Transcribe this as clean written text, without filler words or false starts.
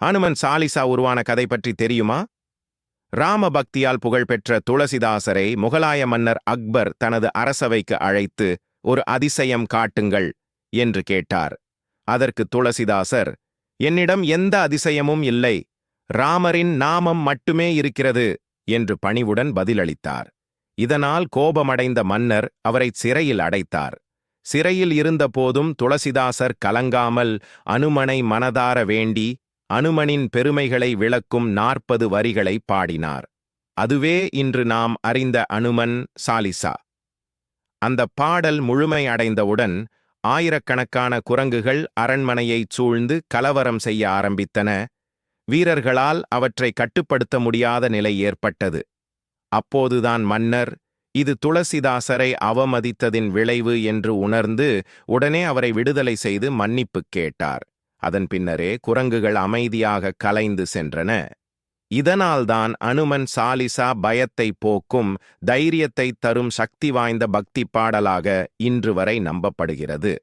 அனுமன் சாலிசா உருவான கதை பற்றி தெரியுமா? ராம பக்தியால் புகழ்பெற்ற துளசிதாசரை முகலாய மன்னர் அக்பர் தனது அரசவைக்கு அழைத்து ஒரு அதிசயம் காட்டுங்கள் என்று கேட்டார். அதற்கு துளசிதாசர், என்னிடம் எந்த அதிசயமும் இல்லை, ராமரின் நாமம் மட்டுமே இருக்கிறது என்று பணிவுடன் பதிலளித்தார். இதனால் கோபமடைந்த மன்னர் அவரை சிறையில் அடைத்தார். சிறையில் இருந்தபோதும் துளசிதாசர் கலங்காமல் அனுமனை மனதார வேண்டி அனுமனின் பெருமைகளை விளக்கும் 40 வரிகளை பாடினார். அதுவே இன்று நாம் அறிந்த அனுமன் சாலிசா. அந்த பாடல் முழுமை அடைந்தவுடன் ஆயிரக்கணக்கான குரங்குகள் அரண்மனையைச் சூழ்ந்து கலவரம் செய்ய ஆரம்பித்தன. வீரர்களால் அவற்றை கட்டுப்படுத்த முடியாத நிலை ஏற்பட்டது. அப்போதுதான் மன்னர் இது துளசிதாசரை அவமதித்ததின் விளைவு என்று உணர்ந்து உடனே அவரை விடுதலை செய்து மன்னிப்பு கேட்டார். அதன் பின்னரே குரங்குகள் அமைதியாக கலைந்து சென்றன. இதனால்தான் அனுமன் சாலிசா பயத்தை போக்கும், தைரியத்தை தரும் சக்தி வாய்ந்த பக்தி பாடலாக இன்று வரை நம்பப்படுகிறது.